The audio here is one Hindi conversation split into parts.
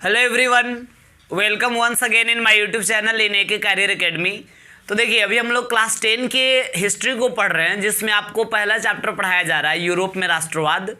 Hello everyone, welcome once again in my YouTube channel in एक करियर एकेडमी। तो देखिए, अभी हम लोग क्लास 10 के हिस्ट्री को पढ़ रहे हैं, जिसमें आपको पहला चैप्टर पढ़ाया जा रहा है यूरोप में राष्ट्रवाद।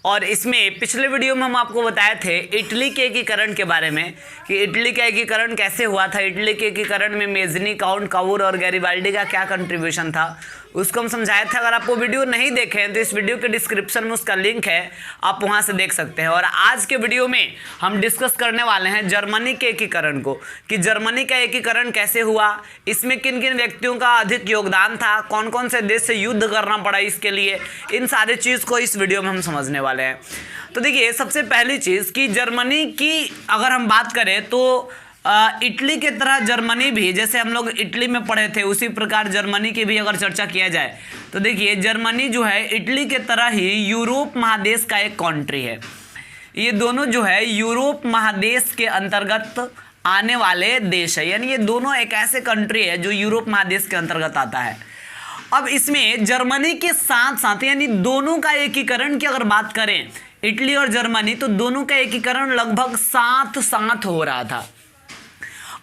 और इसमें पिछले वीडियो में हम आपको बताए थे इटली के एकीकरण के बारे में कि इटली का एकीकरण कैसे हुआ था, इटली के एकीकरण में मेजनी, काउंट काउर और गैरिबाल्डी का क्या कंट्रीब्यूशन था, उसको हम समझाए थे। अगर आपको वीडियो नहीं देखे हैं तो इस वीडियो के डिस्क्रिप्शन में उसका लिंक है, आप वहां से देख सकते हैं। और आज के वीडियो में हम डिस्कस करने वाले हैं जर्मनी के एकीकरण को, कि जर्मनी का एकीकरण कैसे हुआ, इसमें किन किन व्यक्तियों का अधिक योगदान था, कौन कौन से देश से युद्ध करना पड़ा इसके लिए, इन सारी चीज़ को इस वीडियो में हम समझने वाले हैं। तो देखिए, सबसे पहली चीज़ कि जर्मनी की अगर हम बात करें तो इटली की तरह जर्मनी भी, जैसे हम लोग इटली में पढ़े थे उसी प्रकार जर्मनी की भी अगर चर्चा किया जाए तो देखिए, जर्मनी जो है इटली के तरह ही यूरोप महादेश का एक कंट्री है। ये दोनों जो है यूरोप महादेश के अंतर्गत आने वाले देश है, यानी ये दोनों एक ऐसे कंट्री है जो यूरोप महादेश के अंतर्गत आता है। अब इसमें जर्मनी के साथ साथ यानी दोनों का एकीकरण की अगर बात करें, इटली और जर्मनी, तो दोनों का एकीकरण लगभग साथ साथ हो रहा था।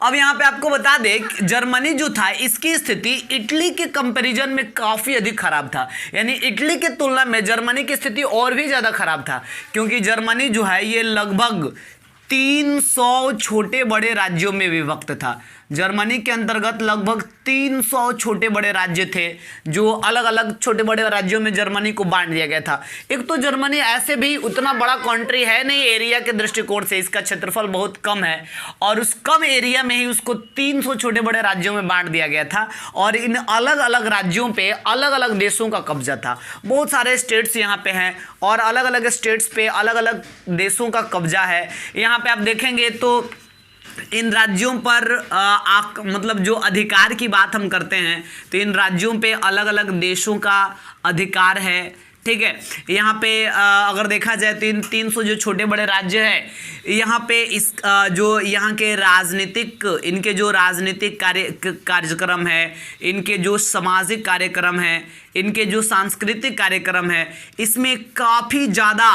अब यहाँ पे आपको बता दें, जर्मनी जो था इसकी स्थिति इटली के कंपैरिजन में काफ़ी अधिक खराब था, यानी इटली के तुलना में जर्मनी की स्थिति और भी ज़्यादा खराब था, क्योंकि जर्मनी जो है ये लगभग 300 छोटे बड़े राज्यों में विभक्त था। जर्मनी के अंतर्गत लगभग 300 छोटे बड़े राज्य थे, जो अलग अलग छोटे बड़े राज्यों में जर्मनी को बांट दिया गया था। एक तो जर्मनी ऐसे भी उतना बड़ा कंट्री है नहीं, एरिया के दृष्टिकोण से इसका क्षेत्रफल बहुत कम है, और उस कम एरिया में ही उसको 300 छोटे बड़े राज्यों में बांट दिया गया था। और इन अलग अलग राज्यों पे अलग अलग देशों का कब्जा था। बहुत सारे स्टेट्स यहाँ पे हैं और अलग अलग स्टेट्स पे अलग अलग देशों का कब्जा है। यहाँ पे आप देखेंगे तो इन राज्यों पर मतलब जो अधिकार की बात हम करते हैं तो इन राज्यों पे अलग अलग देशों का अधिकार है, ठीक है। यहाँ पे अगर देखा जाए तो इन 300 जो छोटे बड़े राज्य हैं, यहाँ पे इस जो यहाँ के राजनीतिक, इनके जो राजनीतिक कार्यक्रम है, इनके जो सामाजिक कार्यक्रम है, इनके जो सांस्कृतिक कार्यक्रम है, इसमें काफ़ी ज़्यादा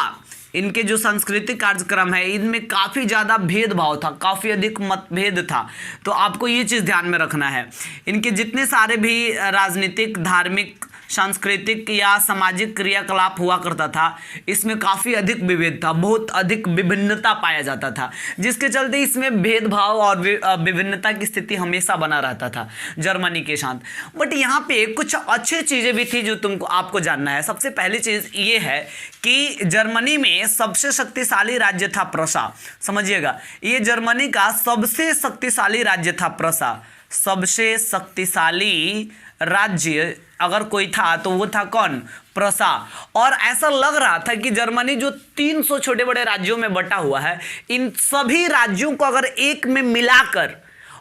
इनके जो सांस्कृतिक कार्यक्रम है इनमें काफ़ी ज़्यादा भेदभाव था, काफ़ी अधिक मतभेद था। तो आपको ये चीज़ ध्यान में रखना है। इनके जितने सारे भी राजनीतिक, धार्मिक, सांस्कृतिक या सामाजिक क्रियाकलाप हुआ करता था, इसमें काफ़ी अधिक विविध था, बहुत अधिक विभिन्नता पाया जाता था, जिसके चलते इसमें भेदभाव और विभिन्नता की स्थिति हमेशा बना रहता था जर्मनी के साथ। बट यहाँ पे कुछ अच्छी चीज़ें भी थी जो आपको जानना है। सबसे पहली चीज़ ये है कि जर्मनी में सबसे शक्तिशाली राज्य था प्रसा। समझिएगा, ये जर्मनी का सबसे शक्तिशाली राज्य था प्रसा। सबसे शक्तिशाली राज्य अगर कोई था तो वो था कौन? प्रसा। और ऐसा लग रहा था कि जर्मनी जो 300 छोटे बड़े राज्यों में बटा हुआ है, इन सभी राज्यों को अगर एक में मिलाकर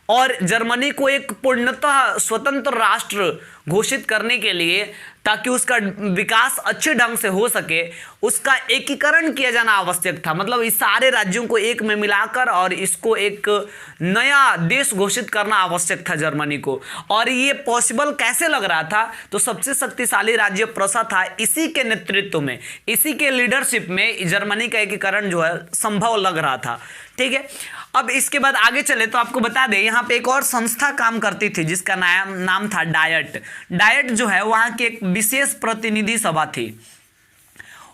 और जर्मनी को एक पूर्णतः स्वतंत्र राष्ट्र घोषित करने के लिए, ताकि उसका विकास अच्छे ढंग से हो सके, उसका एकीकरण किया जाना आवश्यक था। मतलब इस सारे राज्यों को एक में मिलाकर और इसको एक नया देश घोषित करना आवश्यक था जर्मनी को। और ये पॉसिबल कैसे लग रहा था? तो सबसे शक्तिशाली राज्य प्रसा था, इसी के नेतृत्व में, इसी के लीडरशिप में जर्मनी का एकीकरण जो है संभव लग रहा था, ठीक है। अब इसके बाद आगे चले तो आपको बता दें, यहाँ पे एक और संस्था काम करती थी जिसका नाम था डायट। डायट जो है वहाँ की एक विशेष प्रतिनिधि सभा थी,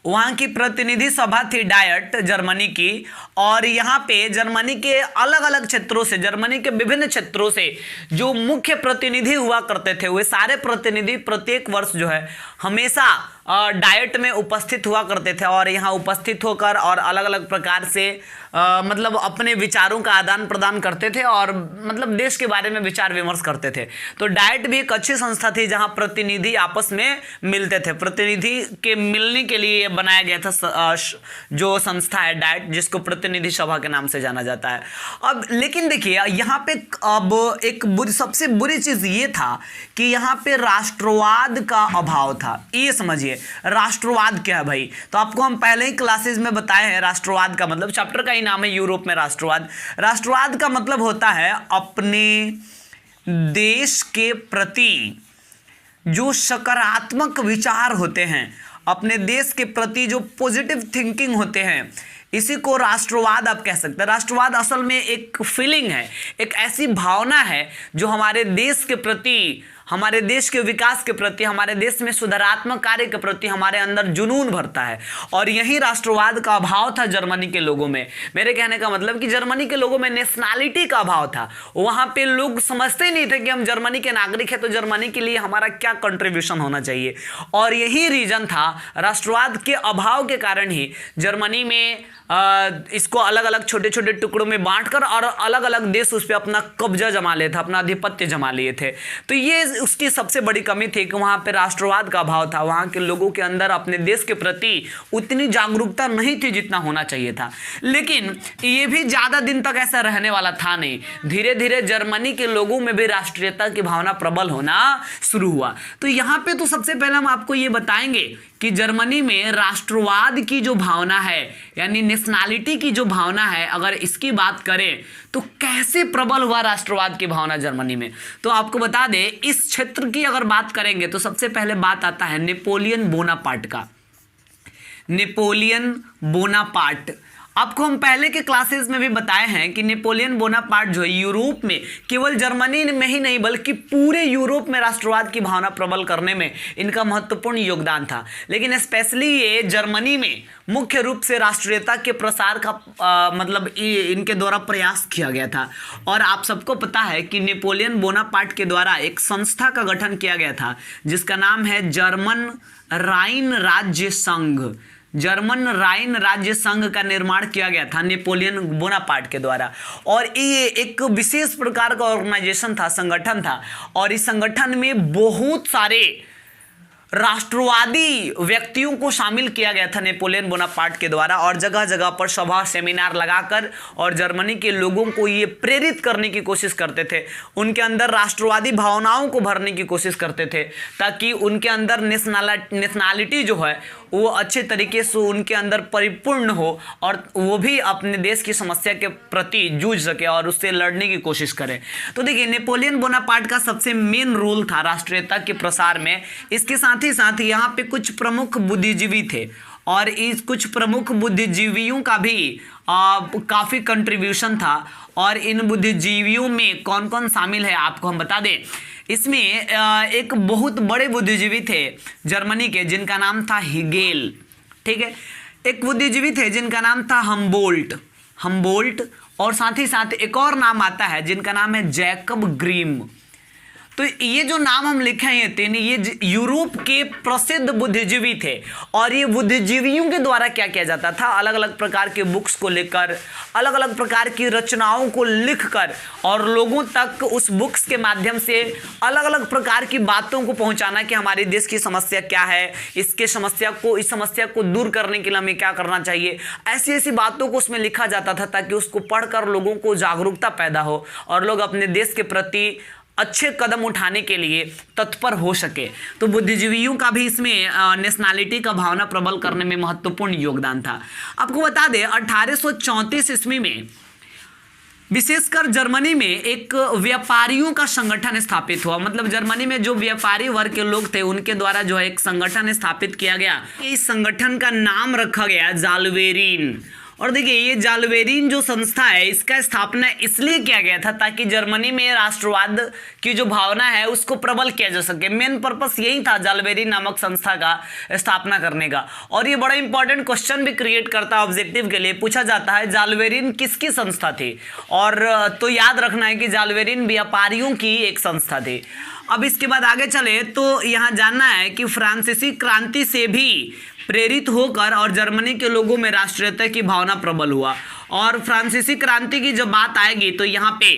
वहाँ की प्रतिनिधि सभा थी डायट जर्मनी की। और यहाँ पे जर्मनी के अलग अलग क्षेत्रों से, जर्मनी के विभिन्न क्षेत्रों से जो मुख्य प्रतिनिधि हुआ करते थे, वे सारे प्रतिनिधि प्रत्येक वर्ष जो है हमेशा डायट में उपस्थित हुआ करते थे, और यहाँ उपस्थित होकर और अलग अलग प्रकार से मतलब अपने विचारों का आदान प्रदान करते थे और मतलब देश के बारे में विचार विमर्श करते थे। तो डायट भी एक अच्छी संस्था थी जहाँ प्रतिनिधि आपस में मिलते थे। प्रतिनिधि के मिलने के लिए बनाया गया था जो संस्था है डायट, जिसको प्रतिनिधि सभा के नाम से जाना जाता है। अब लेकिन देखिए, यहाँ पे अब एक सबसे बुरी चीज़ ये था कि यहाँ पे राष्ट्रवाद का अभाव था। ये समझिए, राष्ट्रवाद क्या है भाई? तो आपको हम पहले ही क्लासेस में बताए हैं, राष्ट्रवाद का मतलब, चैप्टर का ही नाम है यूरोप में राष्ट्रवाद। राष्ट्रवाद का मतलब होता है अपने देश के प्रति जो सकारात्मक विचार होते हैं, अपने देश के प्रति जो पॉजिटिव थिंकिंग होते हैं, इसी को राष्ट्रवाद आप कह सकते हैं। राष्ट्रवाद असल में एक फीलिंग है, एक ऐसी भावना है जो हमारे देश के प्रति, हमारे देश के विकास के प्रति, हमारे देश में सुधारात्मक कार्य के प्रति हमारे अंदर जुनून भरता है। और यही राष्ट्रवाद का अभाव था जर्मनी के लोगों में। मेरे कहने का मतलब कि जर्मनी के लोगों में नेशनैलिटी का अभाव था। वहाँ पे लोग समझते नहीं थे कि हम जर्मनी के नागरिक हैं तो जर्मनी के लिए हमारा क्या कंट्रीब्यूशन होना चाहिए। और यही रीजन था, राष्ट्रवाद के अभाव के कारण ही जर्मनी में इसको अलग अलग छोटे छोटे टुकड़ों में बांटकर और अलग अलग देश उस पर अपना कब्जा जमा लिए थे, अपना आधिपत्य जमा लिए थे। तो ये उसकी सबसे बड़ी कमी थी कि वहाँ पे राष्ट्रवाद का अभाव था। वहाँ के लोगों के अंदर अपने देश के प्रति उतनी जागरूकता नहीं थी जितना होना चाहिए था। लेकिन ये भी ज़्यादा दिन तक ऐसा रहने वाला था नहीं। धीरे धीरे जर्मनी के लोगों में भी राष्ट्रीयता की भावना प्रबल होना शुरू हुआ। तो यहाँ पे तो सबसे पहले हम आपको ये बताएंगे कि जर्मनी में राष्ट्रवाद की जो भावना है, यानी नेशनैलिटी की जो भावना है, अगर इसकी बात करें तो कैसे प्रबल हुआ राष्ट्रवाद की भावना जर्मनी में। तो आपको बता दें, इस क्षेत्र की अगर बात करेंगे तो सबसे पहले बात आता है नेपोलियन बोनापार्ट का। नेपोलियन बोनापार्ट, आपको हम पहले के क्लासेस में भी बताए हैं कि नेपोलियन बोनापार्ट जो है यूरोप में, केवल जर्मनी में ही नहीं बल्कि पूरे यूरोप में राष्ट्रवाद की भावना प्रबल करने में इनका महत्वपूर्ण योगदान था। लेकिन स्पेशली ये जर्मनी में मुख्य रूप से राष्ट्रीयता के प्रसार का मतलब इनके द्वारा प्रयास किया गया था। और आप सबको पता है कि नेपोलियन बोनापार्ट के द्वारा एक संस्था का गठन किया गया था जिसका नाम है जर्मन राइन राज्य संघ। जर्मन राइन राज्य संघ का निर्माण किया गया था नेपोलियन बोनापार्ट के द्वारा। और ये एक विशेष प्रकार का ऑर्गेनाइजेशन था, संगठन था। और इस संगठन में बहुत सारे राष्ट्रवादी व्यक्तियों को शामिल किया गया था नेपोलियन बोनापार्ट के द्वारा। और जगह जगह पर सभा सेमिनार लगाकर और जर्मनी के लोगों को ये प्रेरित करने की कोशिश करते थे, उनके अंदर राष्ट्रवादी भावनाओं को भरने की कोशिश करते थे, ताकि उनके अंदर नेशनैलिटी जो है वो अच्छे तरीके से उनके अंदर परिपूर्ण हो और वो भी अपने देश की समस्या के प्रति जूझ सके और उससे लड़ने की कोशिश करें। तो देखिए, नेपोलियन बोनापार्ट का सबसे मेन रोल था राष्ट्रीयता के प्रसार में। इसके साथ ही यहाँ पे कुछ प्रमुख बुद्धिजीवी थे और इस कुछ प्रमुख बुद्धिजीवियों का भी काफ़ी कंट्रीब्यूशन था। और इन बुद्धिजीवियों में कौन कौन शामिल है आपको हम बता दें। इसमें एक बहुत बड़े बुद्धिजीवी थे जर्मनी के जिनका नाम था हिगेल, ठीक है। एक बुद्धिजीवी थे जिनका नाम था हम्बोल्ट और साथ ही साथ एक और नाम आता है जिनका नाम है जैकब ग्रीम। तो ये जो नाम हम लिखे हैं ये तीन, ये यूरोप के प्रसिद्ध बुद्धिजीवी थे। और ये बुद्धिजीवियों के द्वारा क्या किया जाता था, अलग अलग प्रकार के बुक्स को लेकर, अलग अलग प्रकार की रचनाओं को लिखकर और लोगों तक उस बुक्स के माध्यम से अलग अलग प्रकार की बातों को पहुंचाना कि हमारे देश की समस्या क्या है, इस समस्या को दूर करने के लिए हमें क्या करना चाहिए। ऐसी ऐसी बातों को उसमें लिखा जाता था ताकि उसको पढ़कर लोगों को जागरूकता पैदा हो और लोग अपने देश के प्रति अच्छे कदम उठाने के लिए तत्पर हो सके। तो बुद्धिजीवियों का भी इसमें नेशनैलिटी का भावना प्रबल करने में महत्वपूर्ण योगदान था। आपको बता दें 1834 ईस्वी में विशेषकर जर्मनी में एक व्यापारियों का संगठन स्थापित हुआ। मतलब जर्मनी में जो व्यापारी वर्ग के लोग थे उनके द्वारा जो है एक संगठन स्थापित किया गया। इस संगठन का नाम रखा गया जाल्वेरिन। और देखिए, ये जाल्वेरिन जो संस्था है इसका स्थापना इसलिए किया गया था ताकि जर्मनी में राष्ट्रवाद की जो भावना है उसको प्रबल किया जा सके। मेन पर्पस यही था जाल्वेरिन नामक संस्था का स्थापना करने का। और ये बड़ा इंपॉर्टेंट क्वेश्चन भी क्रिएट करता है, ऑब्जेक्टिव के लिए पूछा जाता है जाल्वेरिन किसकी संस्था थी। और तो याद रखना है कि जाल्वेरिन व्यापारियों की एक संस्था थी। अब इसके बाद आगे चले तो यहाँ जानना है कि फ्रांसीसी क्रांति से भी प्रेरित होकर और जर्मनी के लोगों में राष्ट्रीयता की भावना प्रबल हुआ। और फ्रांसीसी क्रांति की जब बात आएगी तो यहाँ पे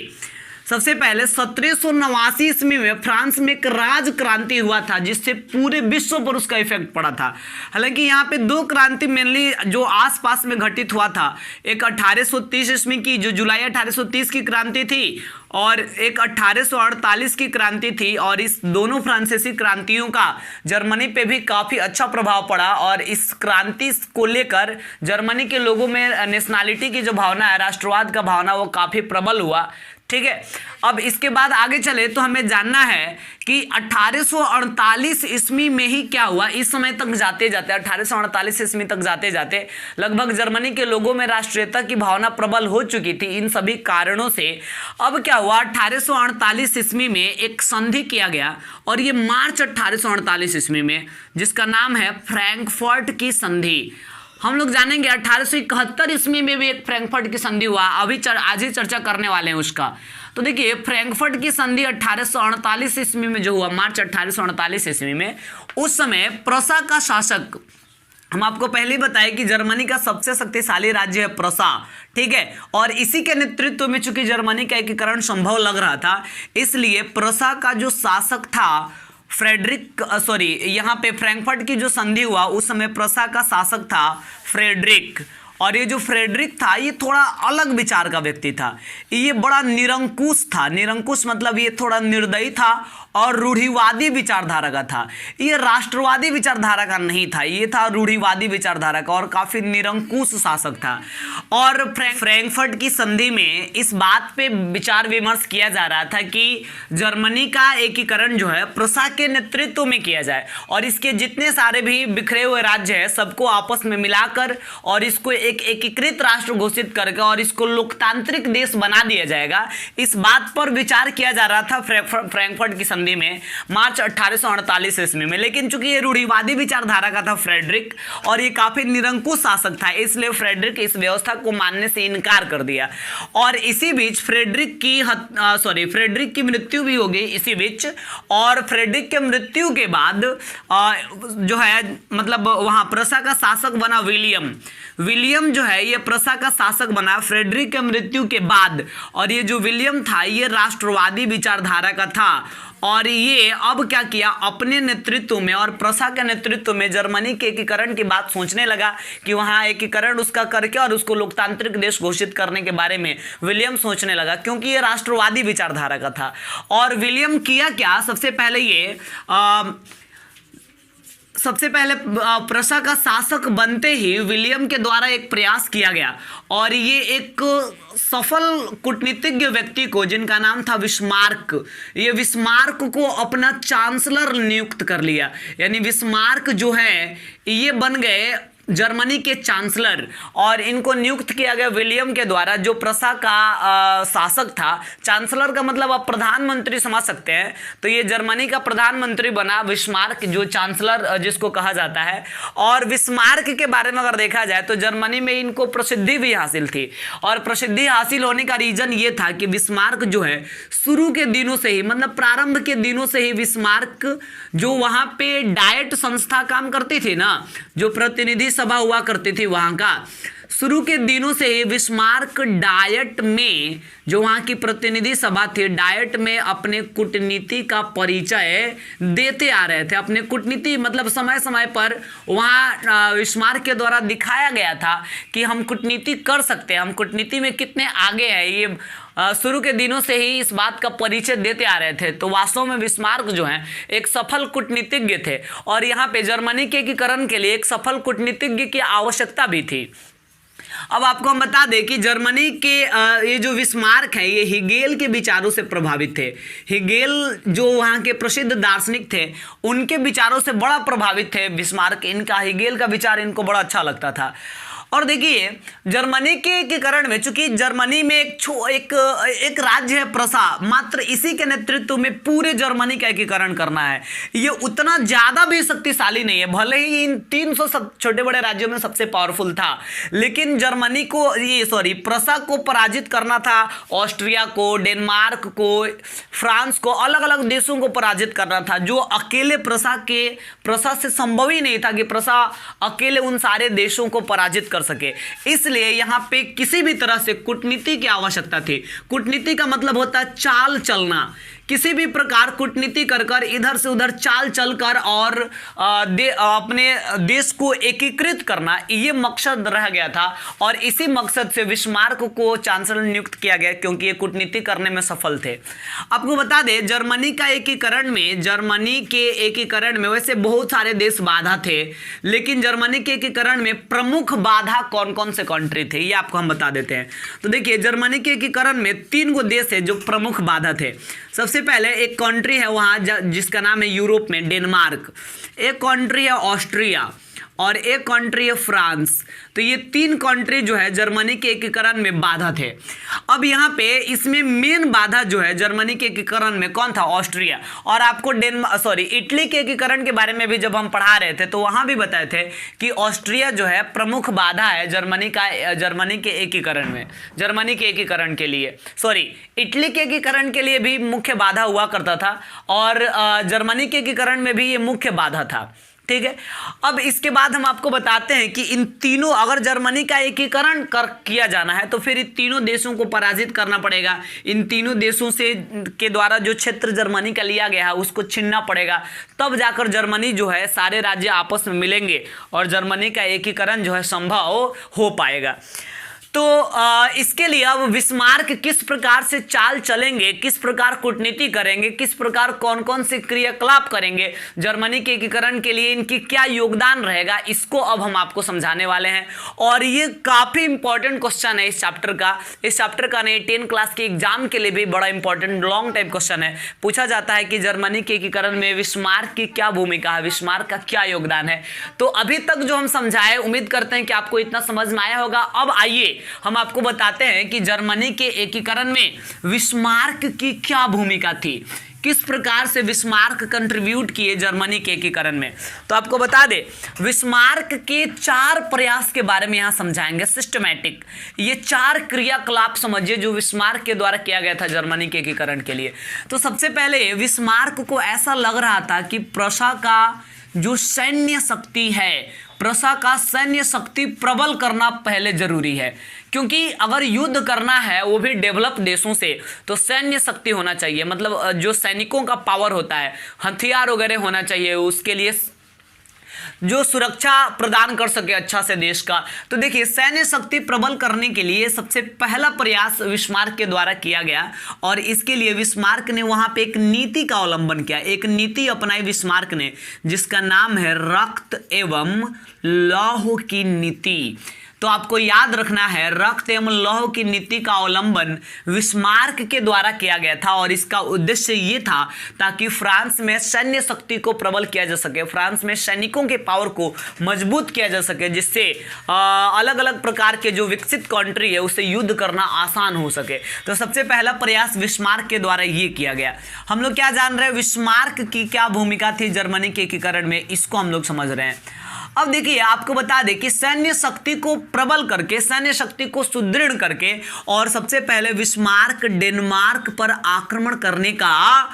सबसे पहले 1789 ईस्वी में फ्रांस में एक राज क्रांति हुआ था जिससे पूरे विश्व पर उसका इफेक्ट पड़ा था। हालांकि यहाँ पे दो क्रांति मेनली जो आसपास में घटित हुआ था, एक 1830 ईस्वी की जो जुलाई 1830 की क्रांति थी और एक 1848 की क्रांति थी। और इस दोनों फ्रांसीसी क्रांतियों का जर्मनी पे भी काफ़ी अच्छा प्रभाव पड़ा। और इस क्रांति को लेकर जर्मनी के लोगों में नेशनैलिटी की जो भावना है, राष्ट्रवाद का भावना, वो काफ़ी प्रबल हुआ। ठीक है। अब इसके बाद आगे चले तो हमें जानना है कि 1848 ईस्वी में ही क्या हुआ। इस समय तक जाते जाते 1848 ईस्वी तक जाते जाते लगभग जर्मनी के लोगों में राष्ट्रीयता की भावना प्रबल हो चुकी थी इन सभी कारणों से। अब क्या हुआ, 1848 ईस्वी में एक संधि किया गया और ये मार्च 1848 ईस्वी में, जिसका नाम है फ्रैंकफर्ट की संधि। हम लोग जानेंगे 1871 ईस्वी में भी एक फ्रैंकफर्ट की संधि हुआ, अभी आज ही चर्चा करने वाले हैं उसका। तो देखिए फ्रैंकफर्ट की संधि 1848 ईस्वी में जो हुआ, मार्च 1848 ईस्वी में, उस समय प्रसा का शासक, हम आपको पहले ही बताया कि जर्मनी का सबसे शक्तिशाली राज्य है प्रसा, ठीक है। और इसी के नेतृत्व में चूंकि जर्मनी का एकीकरण संभव लग रहा था, इसलिए प्रसा का जो शासक था यहाँ पे फ्रैंकफर्ट की जो संधि हुआ उस समय प्रसा का शासक था फ्रेडरिक। और ये जो फ्रेडरिक था ये थोड़ा अलग विचार का व्यक्ति था, ये बड़ा निरंकुश था। निरंकुश मतलब ये थोड़ा निर्दयी था और रूढ़िवादी विचारधारा का था। ये राष्ट्रवादी विचारधारा का नहीं था, ये था रूढ़िवादी विचारधारा का और काफी निरंकुश शासक था। और फ्रैंकफर्ट की संधि में इस बात पे विचार विमर्श किया जा रहा था कि जर्मनी का एकीकरण जो है प्रसा के नेतृत्व में किया जाए और इसके जितने सारे भी बिखरे हुए राज्य हैं सबको आपस में मिलाकर और इसको एक एकीकृत राष्ट्र घोषित करके और इसको लोकतांत्रिक देश बना दिया जाएगा। इस बात पर विचार किया जा रहा था फ्रैंकफर्ट की संधि में मार्च 1848 ईस्वी में। लेकिन चूंकि ये रूढ़िवादी विचारधारा का था फ्रेडरिक और ये काफी निरंकुश शासक था, इसलिए फ्रेडरिक इस व्यवस्था को मानने से इनकार कर दिया। और इसी बीच फ्रेडरिक की मृत्यु भी हो गई इसी बीच। और फ्रेडरिक के मृत्यु के बाद जो है मतलब वहां प्रसा का शासक बना विलियम जो है ये प्रसा का शासक बना फ्रेडरिक के मृत्यु के बाद। और ये जो विलियम था ये राष्ट्रवादी विचारधारा का था और ये अब क्या किया, अपने नेतृत्व में और प्रसा के नेतृत्व में जर्मनी के एकीकरण की बात सोचने लगा कि वहां एकीकरण उसका करके और उसको लोकतांत्रिक देश घोषित करने के बारे में विलियम सोचने लगा, क्योंकि ये राष्ट्रवादी विचारधारा का था। और विलियम किया क्या, सबसे पहले प्रसा का शासक बनते ही विलियम के द्वारा एक प्रयास किया गया और ये एक सफल कूटनीतिज्ञ व्यक्ति को जिनका नाम था बिस्मार्क, ये बिस्मार्क को अपना चांसलर नियुक्त कर लिया। यानी बिस्मार्क जो है ये बन गए जर्मनी के चांसलर और इनको नियुक्त किया गया विलियम के द्वारा, जो प्रसा का शासक था। चांसलर का मतलब आप प्रधानमंत्री समझ सकते हैं, तो ये जर्मनी का प्रधानमंत्री बना बिस्मार्क, जो चांसलर जिसको कहा जाता है। और बिस्मार्क के बारे में अगर देखा जाए तो जर्मनी में इनको प्रसिद्धि भी हासिल थी और प्रसिद्धि हासिल होने का रीजन ये था कि बिस्मार्क जो है शुरू के दिनों से ही, मतलब प्रारंभ के दिनों से ही बिस्मार्क जो वहां पे डायट संस्था काम करती थी ना, जो प्रतिनिधि सभा हुआ करती थी वहां का, शुरू के दिनों से ही बिस्मार्क डायट में, जो वहां की प्रतिनिधि सभा थी, डायट में अपने कूटनीति का परिचय देते आ रहे थे। अपने कूटनीति मतलब समय समय पर वहां बिस्मार्क के द्वारा दिखाया गया था कि हम कूटनीति कर सकते हैं, हम कूटनीति में कितने आगे हैं, ये शुरू के दिनों से ही इस बात का परिचय देते आ रहे थे। तो वास्तव में बिस्मार्क जो है एक सफल कूटनीतिज्ञ थे और यहाँ पे जर्मनी के एकीकरण के लिए एक सफल कूटनीतिज्ञ की आवश्यकता भी थी। अब आपको हम बता दें कि जर्मनी के ये जो बिस्मार्क हैं ये हिगेल के विचारों से प्रभावित थे। हिगेल जो वहाँ के प्रसिद्ध दार्शनिक थे उनके विचारों से बड़ा प्रभावित थे बिस्मार्क। इनका हिगेल का विचार इनको बड़ा अच्छा लगता था। और देखिए जर्मनी के एकीकरण में, चूंकि जर्मनी में एक राज्य है प्रसा, मात्र इसी के नेतृत्व में पूरे जर्मनी का एकीकरण करना है। ये उतना ज्यादा भी शक्तिशाली नहीं है, भले ही इन 300 छोटे बड़े राज्यों में सबसे पावरफुल था, लेकिन जर्मनी को प्रसा को पराजित करना था। ऑस्ट्रिया को, डेनमार्क को, फ्रांस को, अलग अलग देशों को पराजित करना था, जो अकेले प्रसा से संभव ही नहीं था कि प्रसा अकेले उन सारे देशों को पराजित कर सके। इसलिए यहां पे किसी भी तरह से कूटनीति की आवश्यकता थी। कूटनीति का मतलब होता है चाल चलना, किसी भी प्रकार कूटनीति कर इधर से उधर चाल चल कर और अपने देश को एकीकृत करना, ये मकसद रह गया था। और इसी मकसद से बिस्मार्क को चांसलर नियुक्त किया गया, क्योंकि ये कूटनीति करने में सफल थे। आपको बता दें, जर्मनी के एकीकरण में वैसे बहुत सारे देश बाधा थे, लेकिन जर्मनी के एकीकरण में प्रमुख बाधा कौन कौन से कंट्री थे, ये आपको हम बता देते हैं। तो देखिए, जर्मनी के एकीकरण में 3 गो देश है जो प्रमुख बाधा थे। सबसे पहले एक कंट्री है वहां जिसका नाम है यूरोप में डेनमार्क, एक कंट्री है ऑस्ट्रिया और एक कंट्री है फ्रांस। तो ये 3 कंट्री जो है जर्मनी के एकीकरण में बाधा थे। अब यहाँ पे इसमें मेन बाधा जो है जर्मनी के एकीकरण में कौन था? ऑस्ट्रिया। और आपको इटली के एकीकरण के बारे में भी जब हम पढ़ा रहे थे तो वहां भी बताए थे कि ऑस्ट्रिया जो है प्रमुख बाधा है जर्मनी के एकीकरण के लिए, इटली के एकीकरण के लिए भी मुख्य बाधा हुआ करता था और जर्मनी के एकीकरण में भी ये मुख्य बाधा था। ठीक है, अब इसके बाद हम आपको बताते हैं कि इन तीनों, अगर जर्मनी का एकीकरण किया जाना है तो फिर इन तीनों देशों को पराजित करना पड़ेगा। इन तीनों देशों से के द्वारा जो क्षेत्र जर्मनी का लिया गया है उसको छीनना पड़ेगा, तब जाकर जर्मनी जो है सारे राज्य आपस में मिलेंगे और जर्मनी का एकीकरण जो है संभव हो पाएगा। तो इसके लिए अब बिस्मार्क किस प्रकार से चाल चलेंगे, किस प्रकार कूटनीति करेंगे, किस प्रकार कौन कौन से क्रियाकलाप करेंगे, जर्मनी के एकीकरण के लिए इनकी क्या योगदान रहेगा, इसको अब हम आपको समझाने वाले हैं। और ये काफी इंपॉर्टेंट क्वेश्चन है इस चैप्टर का नहीं, 10 क्लास के एग्जाम के लिए भी बड़ा इंपॉर्टेंट लॉन्ग टाइप क्वेश्चन है। पूछा जाता है कि जर्मनी के एकीकरण में बिस्मार्क की क्या भूमिका है, बिस्मार्क का क्या योगदान है। तो अभी तक जो हम समझाए, उम्मीद करते हैं कि आपको इतना समझ में आया होगा। अब आइए हम आपको बताते हैं कि जर्मनी के एकीकरण में बिस्मार्क की क्या भूमिका थी, किस प्रकार से बिस्मार्क कंट्रीब्यूट किए जर्मनी के एकीकरण में। तो आपको बता दें, बिस्मार्क के 4 प्रयास के बारे में यहां समझाएंगे सिस्टमैटिक। ये 4 क्रियाकलाप समझिए जो बिस्मार्क के द्वारा किया गया था जर्मनी के एकीकरण के लिए। तो सबसे पहले बिस्मार्क को ऐसा लग रहा था कि प्रशा का जो सैन्य शक्ति है, प्रशा का सैन्य शक्ति प्रबल करना पहले जरूरी है, क्योंकि अगर युद्ध करना है वो भी डेवलप देशों से, तो सैन्य शक्ति होना चाहिए। मतलब जो सैनिकों का पावर होता है, हथियार वगैरह होना चाहिए, उसके लिए जो सुरक्षा प्रदान कर सके अच्छा से देश का। तो देखिए, सैन्य शक्ति प्रबल करने के लिए सबसे पहला प्रयास बिस्मार्क के द्वारा किया गया और इसके लिए बिस्मार्क ने वहां पे एक नीति का अवलंबन किया, एक नीति अपनाई बिस्मार्क ने, जिसका नाम है रक्त एवं लौह की नीति। तो आपको याद रखना है, रक्त एवं लौह की नीति का अवलंबन बिस्मार्क के द्वारा किया गया था और इसका उद्देश्य ये था ताकि फ्रांस में सैन्य शक्ति को प्रबल किया जा सके, फ्रांस में सैनिकों के पावर को मजबूत किया जा सके, जिससे अलग अलग प्रकार के जो विकसित कंट्री है उससे युद्ध करना आसान हो सके। तो सबसे पहला प्रयास बिस्मार्क के द्वारा ये किया गया। हम लोग क्या जान रहे हैं, बिस्मार्क की क्या भूमिका थी जर्मनी के एकीकरण में, इसको हम लोग समझ रहे हैं। अब देखिए, आपको बता दें कि सैन्य शक्ति को प्रबल करके, सैन्य शक्ति को सुदृढ़ करके, और सबसे पहले बिस्मार्क डेनमार्क पर आक्रमण करने का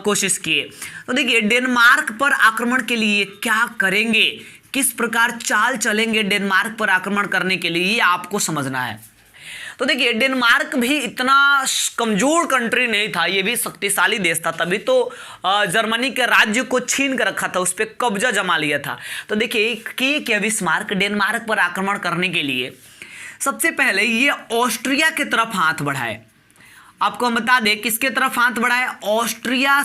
कोशिश किए। तो देखिए, डेनमार्क पर आक्रमण के लिए क्या करेंगे, किस प्रकार चाल चलेंगे डेनमार्क पर आक्रमण करने के लिए, ये आपको समझना है। तो देखिए, डेनमार्क भी इतना कमजोर कंट्री नहीं था, ये भी शक्तिशाली देश था, तभी तो जर्मनी के राज्य को छीन कर रखा था, उस पर कब्जा जमा लिया था। तो देखिए कि क्या बिस्मार्क डेनमार्क पर आक्रमण करने के लिए सबसे पहले ये ऑस्ट्रिया की तरफ हाथ बढ़ाए। आपको हम बता दें किसके तरफ हाथ बढ़ाए, ऑस्ट्रिया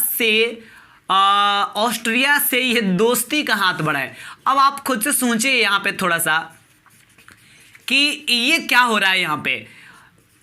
से ये दोस्ती का हाथ बढ़ाए। अब आप खुद से सोचिए यहाँ पे थोड़ा सा कि ये क्या हो रहा है। यहाँ पे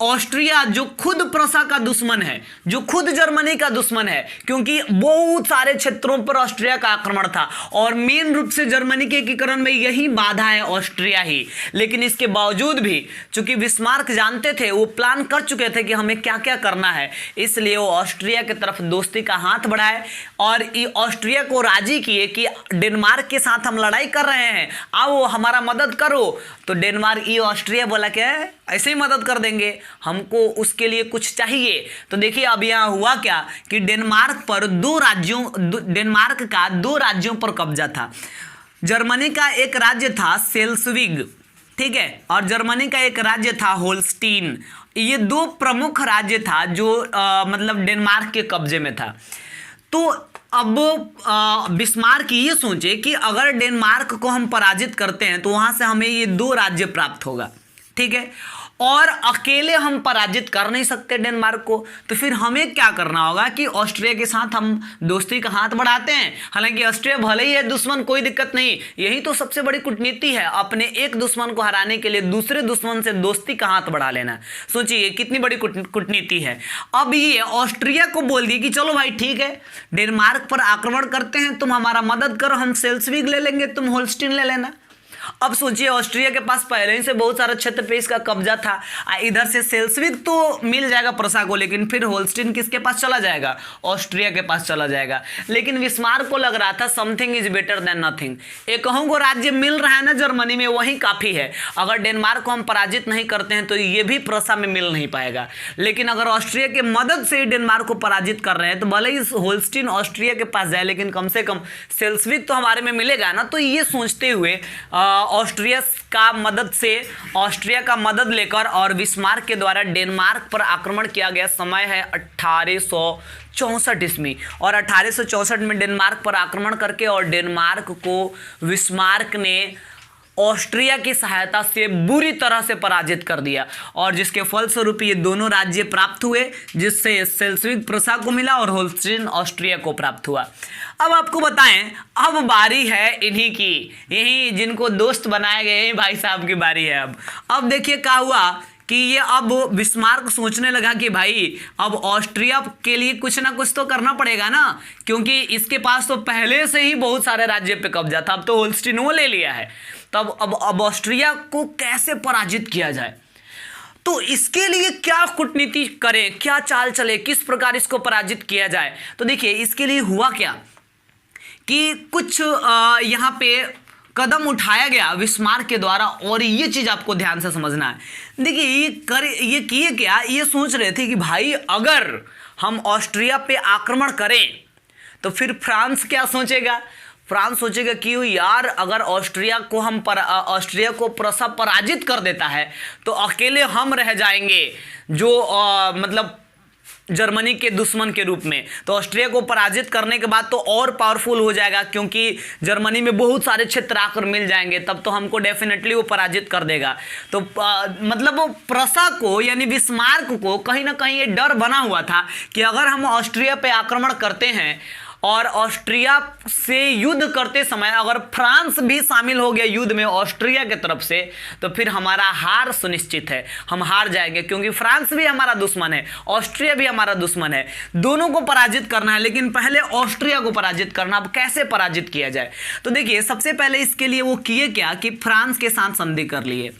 ऑस्ट्रिया जो खुद प्रशा का दुश्मन है, जो खुद जर्मनी का दुश्मन है, क्योंकि बहुत सारे क्षेत्रों पर ऑस्ट्रिया का आक्रमण था और मेन रूप से जर्मनी के एकीकरण में यही बाधा है, ऑस्ट्रिया ही। लेकिन इसके बावजूद भी चूंकि बिस्मार्क जानते थे, वो प्लान कर चुके थे कि हमें क्या क्या करना है, इसलिए वो ऑस्ट्रिया की तरफ दोस्ती का हाथ बढ़ाए और ऑस्ट्रिया को राजी किए कि डेनमार्क के साथ हम लड़ाई कर रहे हैं, आओ हमारा मदद करो। तो डेनमार्क, ये ऑस्ट्रिया बोला क्या है, ऐसे ही मदद कर देंगे, हमको उसके लिए कुछ चाहिए। तो देखिए, अब यहाँ हुआ क्या कि डेनमार्क का 2 राज्यों पर कब्जा था। जर्मनी का एक राज्य था सेल्सविग, ठीक है, और जर्मनी का एक राज्य था होल्स्टीन। ये दो प्रमुख राज्य था जो मतलब डेनमार्क के कब्जे में था। तो अब बिस्मार्क ये सोचे कि अगर डेनमार्क को हम पराजित करते हैं तो वहां से हमें ये दो राज्य प्राप्त होगा, ठीक है, और अकेले हम पराजित कर नहीं सकते डेनमार्क को, तो फिर हमें क्या करना होगा कि ऑस्ट्रिया के साथ हम दोस्ती का हाथ बढ़ाते हैं। हालांकि ऑस्ट्रिया भले ही है दुश्मन, कोई दिक्कत नहीं, यही तो सबसे बड़ी कूटनीति है, अपने एक दुश्मन को हराने के लिए दूसरे दुश्मन से दोस्ती का हाथ बढ़ा लेना। सोचिए कितनी बड़ी कूटनीति है। अब ये ऑस्ट्रिया को बोल दिए कि चलो भाई ठीक है, डेनमार्क पर आक्रमण करते हैं, तुम हमारा मदद करो, हम सेल्सविग ले लेंगे, तुम होल्स्टीन ले लेना। अब सोचिए ऑस्ट्रिया के पास पहले ही से बहुत सारा क्षेत्र पे इसका कब्जा था, इधर से सेल्सविग तो मिल जाएगा प्रसा को, लेकिन फिर होल्स्टीन किसके पास चला जाएगा? ऑस्ट्रिया के पास चला जाएगा। लेकिन बिस्मार्क को लग रहा था something is better than nothing, एक को राज्य मिल रहा है ना जर्मनी में, वही काफी है। अगर डेनमार्क को हम पराजित नहीं करते हैं तो ये भी प्रसा में मिल नहीं पाएगा, लेकिन अगर ऑस्ट्रिया के मदद से ही डेनमार्क को पराजित कर रहे हैं तो भले ही होल्स्टीन ऑस्ट्रिया के पास जाए, लेकिन कम से कम सेल्सविग तो हमारे में मिलेगा ना। तो ये सोचते हुए ऑस्ट्रिया का मदद लेकर और बिस्मार्क के द्वारा डेनमार्क पर आक्रमण किया गया। समय है 1864 ईस्वी, और 1864 में डेनमार्क पर आक्रमण करके और डेनमार्क को बिस्मार्क ने ऑस्ट्रिया की सहायता से बुरी तरह से पराजित कर दिया, और जिसके फलस्वरूप ये दोनों राज्य प्राप्त हुए, जिससे सेल्सविग प्रसा को मिला और होल्स्टीन ऑस्ट्रिया को प्राप्त हुआ। अब आपको बताएं, अब बारी है इन्हीं की, यही जिनको दोस्त बनाए गए हैं भाई साहब की बारी है। अब देखिए क्या हुआ कि ये अब बिस्मार्क सोचने लगा कि भाई अब ऑस्ट्रिया के लिए कुछ ना कुछ तो करना पड़ेगा ना, क्योंकि इसके पास तो पहले से ही बहुत सारे राज्य पे कब्जा था, अब तो होल्स्टीन वो ले लिया है, तब अब ऑस्ट्रिया को कैसे पराजित किया जाए, तो इसके लिए क्या कूटनीति करें, क्या चाल चले, किस प्रकार इसको पराजित किया जाए। तो देखिए इसके लिए हुआ क्या कि कुछ यहाँ पे कदम उठाया गया बिस्मार्क के द्वारा, और ये चीज आपको ध्यान से समझना है। देखिए ये किए क्या, ये सोच रहे थे कि भाई अगर हम ऑस्ट्रिया पे आक्रमण करें तो फिर फ्रांस क्या सोचेगा? फ्रांस सोचेगा कि यार अगर ऑस्ट्रिया को प्रसा पराजित कर देता है तो अकेले हम रह जाएंगे जो मतलब जर्मनी के दुश्मन के रूप में। तो ऑस्ट्रिया को पराजित करने के बाद तो और पावरफुल हो जाएगा, क्योंकि जर्मनी में बहुत सारे क्षेत्र आकर मिल जाएंगे, तब तो हमको डेफिनेटली वो पराजित कर देगा। तो मतलब वो प्रसा को यानी बिस्मार्क को कहीं ना कहीं ये डर बना हुआ था कि अगर हम ऑस्ट्रिया पे आक्रमण करते हैं और ऑस्ट्रिया से युद्ध करते समय अगर फ्रांस भी शामिल हो गया युद्ध में ऑस्ट्रिया के तरफ से, तो फिर हमारा हार सुनिश्चित है, हम हार जाएंगे, क्योंकि फ्रांस भी हमारा दुश्मन है, ऑस्ट्रिया भी हमारा दुश्मन है, दोनों को पराजित करना है, लेकिन पहले ऑस्ट्रिया को पराजित करना। अब कैसे पराजित किया जाए? तो देखिए सबसे पहले इसके लिए वो किए क्या कि फ्रांस के साथ संधि कर लिए।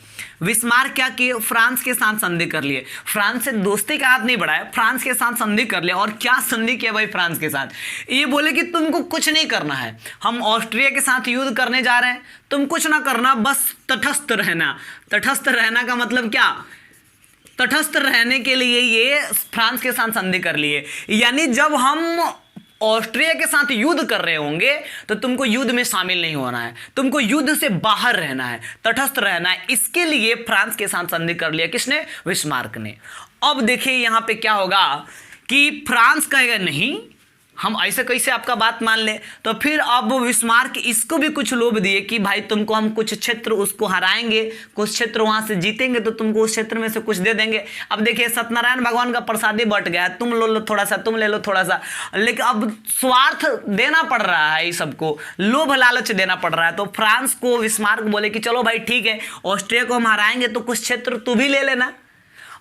बिस्मार्क क्या किए? फ्रांस के साथ संधि कर लिए, फ्रांस से दोस्ती का हाथ नहीं बढ़ाया, फ्रांस के साथ संधि कर लिया। और क्या संधि किया भाई फ्रांस के साथ? ये बोले कि तुमको कुछ नहीं करना है, हम ऑस्ट्रिया के साथ युद्ध करने जा रहे हैं, तुम कुछ ना करना, बस तटस्थ रहना। तटस्थ रहना का मतलब क्या? तटस्थ रहने के लिए ये फ्रांस के साथ संधि कर लिए, यानी जब हम ऑस्ट्रिया के साथ युद्ध कर रहे होंगे तो तुमको युद्ध में शामिल नहीं होना है, तुमको युद्ध से बाहर रहना है, तटस्थ रहना है। इसके लिए फ्रांस के साथ संधि कर लिया, किसने? बिस्मार्क ने। अब देखिए यहां पे क्या होगा कि फ्रांस कहेगा नहीं, हम ऐसे कैसे आपका बात मान ले। तो फिर अब बिस्मार्क इसको भी कुछ लोभ दिए कि भाई तुमको हम कुछ क्षेत्र उसको हराएंगे, कुछ क्षेत्र वहां से जीतेंगे तो तुमको उस क्षेत्र में से कुछ दे देंगे। अब देखिए सत्यनारायण भगवान का प्रसादी बट गया, तुम लो थोड़ा सा, तुम ले लो थोड़ा सा, लेकिन अब स्वार्थ देना पड़ रहा है, सबको लोभ लालच देना पड़ रहा है। तो फ्रांस को बिस्मार्क बोले कि चलो भाई ठीक है, ऑस्ट्रिया को हम हराएंगे तो कुछ क्षेत्र तू भी ले लेना,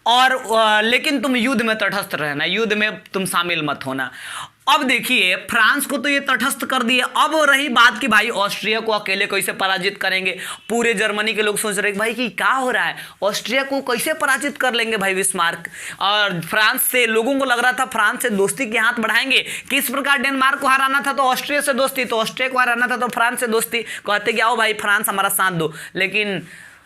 और लेकिन तुम युद्ध में तटस्थ रहना, युद्ध में तुम शामिल मत होना। अब देखिए फ्रांस को तो ये तटस्थ कर दिए। अब रही बात कि भाई ऑस्ट्रिया को अकेले कैसे पराजित करेंगे। पूरे जर्मनी के लोग सोच रहे भाई कि क्या हो रहा है, ऑस्ट्रिया को कैसे पराजित कर लेंगे भाई बिस्मार्क। और फ्रांस से लोगों को लग रहा था फ्रांस से दोस्ती के हाथ बढ़ाएंगे। किस प्रकार डेनमार्क को हराना था तो ऑस्ट्रिया से दोस्ती, तो ऑस्ट्रिया को हराना था तो फ्रांस से दोस्ती, कहते कि आओ भाई फ्रांस हमारा साथ दो। लेकिन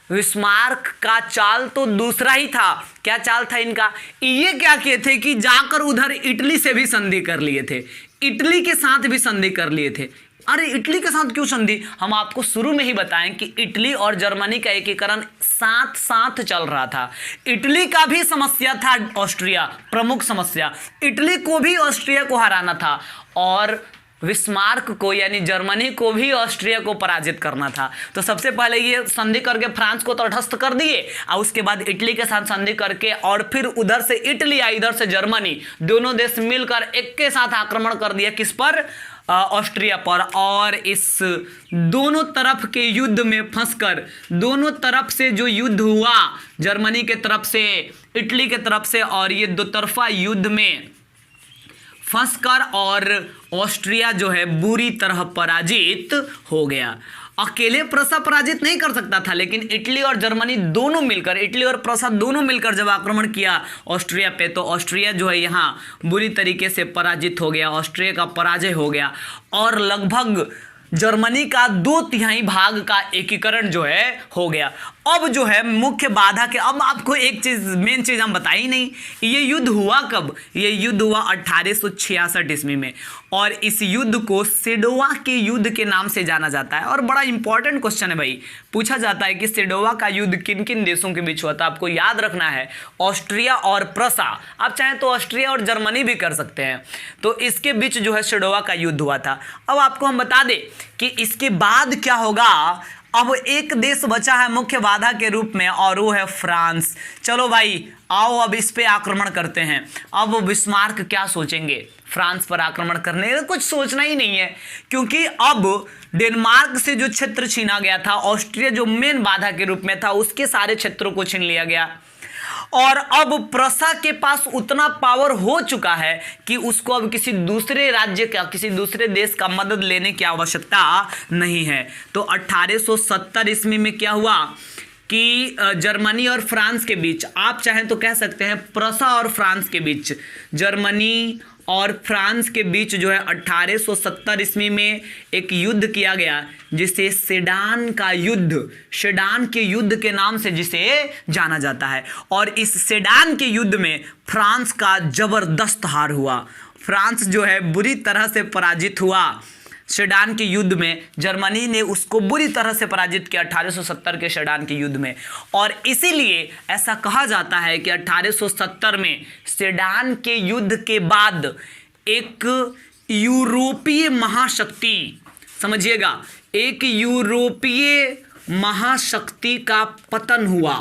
बिस्मार्क का चाल तो दूसरा ही था। क्या चाल था इनका? ये क्या किए थे कि जाकर उधर इटली से भी संधि कर लिए थे, इटली के साथ भी संधि कर लिए थे। अरे इटली के साथ क्यों संधि? हम आपको शुरू में ही बताएं कि इटली और जर्मनी का एकीकरण साथ साथ चल रहा था। इटली का भी समस्या था ऑस्ट्रिया, प्रमुख समस्या। इटली को भी ऑस्ट्रिया को हराना था और बिस्मार्क को यानी जर्मनी को भी ऑस्ट्रिया को पराजित करना था। तो सबसे पहले ये संधि करके फ्रांस को तटस्थ कर दिए और उसके बाद इटली के साथ संधि करके और फिर उधर से इटली या इधर से जर्मनी, दोनों देश मिलकर एक के साथ आक्रमण कर दिया। किस पर? ऑस्ट्रिया पर। और इस दोनों तरफ के युद्ध में फंसकर, दोनों तरफ से जो युद्ध हुआ, जर्मनी के तरफ से, इटली के तरफ से, और ये दो तरफा युद्ध में फंसकर और ऑस्ट्रिया जो है बुरी तरह पराजित हो गया। अकेले प्रसा पराजित नहीं कर सकता था, लेकिन इटली और जर्मनी दोनों मिलकर, इटली और प्रसा दोनों मिलकर जब आक्रमण किया ऑस्ट्रिया पे, तो ऑस्ट्रिया जो है यहाँ बुरी तरीके से पराजित हो गया, ऑस्ट्रिया का पराजय हो गया और लगभग जर्मनी का 2/3 भाग का एकीकरण जो है हो गया। अब जो है मुख्य बाधा के, अब आपको एक चीज, मेन चीज हम बताई ही नहीं, ये युद्ध हुआ कब? ये युद्ध हुआ 1866 ईस्वी में और इस युद्ध को सेडोवा के युद्ध के नाम से जाना जाता है। और बड़ा इंपॉर्टेंट क्वेश्चन है भाई, पूछा जाता है कि सेडोवा का युद्ध किन किन देशों के बीच हुआ था। आपको याद रखना है ऑस्ट्रिया और प्रसा, आप चाहें तो ऑस्ट्रिया और जर्मनी भी कर सकते हैं। तो इसके बीच जो है सेडोवा का युद्ध हुआ था। अब आपको हम बता दें कि इसके बाद क्या होगा। अब एक देश बचा है मुख्य बाधा के रूप में और वो है फ्रांस। चलो भाई आओ अब इस पे आक्रमण करते हैं। अब बिस्मार्क क्या सोचेंगे? फ्रांस पर आक्रमण करने का कुछ सोचना ही नहीं है, क्योंकि अब डेनमार्क से जो क्षेत्र छीना गया था, ऑस्ट्रिया जो मेन बाधा के रूप में था, उसके सारे क्षेत्रों को छीन लिया गया और अब प्रसा के पास उतना पावर हो चुका है कि उसको अब किसी दूसरे राज्य का, किसी दूसरे देश का मदद लेने की आवश्यकता नहीं है। तो 1870 ईस्वी में क्या हुआ कि जर्मनी और फ्रांस के बीच, आप चाहें तो कह सकते हैं प्रसा और फ्रांस के बीच, जर्मनी और फ्रांस के बीच जो है 1870 ईस्वी में एक युद्ध किया गया जिसे सेडान का युद्ध, सेडान के युद्ध के नाम से जिसे जाना जाता है। और इस सेडान के युद्ध में फ्रांस का जबरदस्त हार हुआ। फ्रांस जो है बुरी तरह से पराजित हुआ। सेडान के युद्ध में जर्मनी ने उसको बुरी तरह से पराजित किया 1870 के सेडान के युद्ध में। और इसीलिए ऐसा कहा जाता है कि 1870 में सेडान के युद्ध के बाद एक यूरोपीय महाशक्ति, समझिएगा, एक यूरोपीय महाशक्ति का पतन हुआ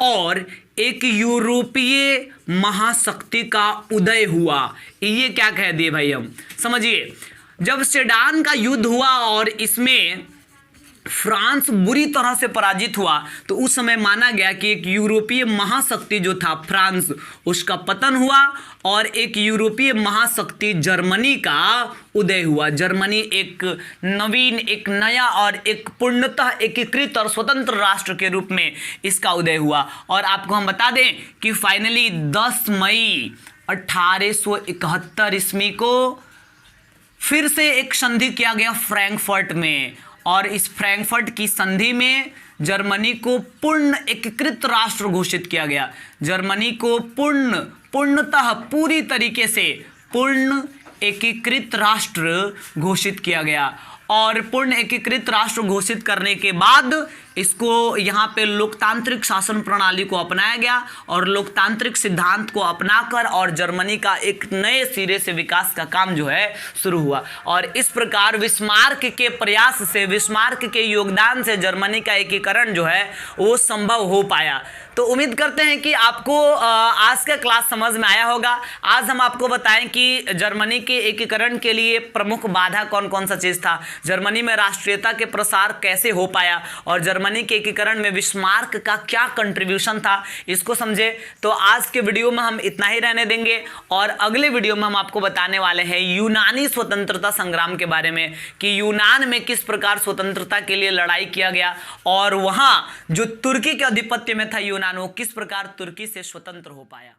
और एक यूरोपीय महाशक्ति का उदय हुआ। ये क्या कह दिए भाई हम, समझिए। जब सेडान का युद्ध हुआ और इसमें फ्रांस बुरी तरह से पराजित हुआ, तो उस समय माना गया कि एक यूरोपीय महाशक्ति जो था फ्रांस, उसका पतन हुआ और एक यूरोपीय महाशक्ति जर्मनी का उदय हुआ। जर्मनी एक नवीन, एक नया और एक पूर्णतः एकीकृत और स्वतंत्र राष्ट्र के रूप में इसका उदय हुआ। और आपको हम बता दें कि फाइनली 10 मई 1871 ईस्वी को फिर से एक संधि किया गया फ्रैंकफर्ट में और इस फ्रैंकफर्ट की संधि में जर्मनी को पूर्ण एकीकृत राष्ट्र घोषित किया गया। जर्मनी को पूर्णतः पूरी तरीके से पूर्ण एकीकृत राष्ट्र घोषित किया गया। और पूर्ण एकीकृत राष्ट्र घोषित करने के बाद इसको यहाँ पे लोकतांत्रिक शासन प्रणाली को अपनाया गया और लोकतांत्रिक सिद्धांत को अपनाकर और जर्मनी का एक नए सिरे से विकास का काम जो है शुरू हुआ। और इस प्रकार बिस्मार्क के प्रयास से, बिस्मार्क के योगदान से जर्मनी का एकीकरण जो है वो संभव हो पाया। तो उम्मीद करते हैं कि आपको आज का क्लास समझ में आया होगा। आज हम आपको बताएं कि जर्मनी के एकीकरण के लिए प्रमुख बाधा कौन कौन सा चीज़ था, जर्मनी में राष्ट्रीयता के प्रसार कैसे हो पाया और जर्मनी के एकीकरण में बिस्मार्क का क्या कंट्रीब्यूशन था, इसको समझे। तो आज के वीडियो में हम इतना ही रहने देंगे और अगले वीडियो में हम आपको बताने वाले हैं यूनानी स्वतंत्रता संग्राम के बारे में कि यूनान में किस प्रकार स्वतंत्रता के लिए लड़ाई किया गया और वहाँ जो तुर्की के आधिपत्य में था यूनान, वो किस प्रकार तुर्की से स्वतंत्र हो पाया।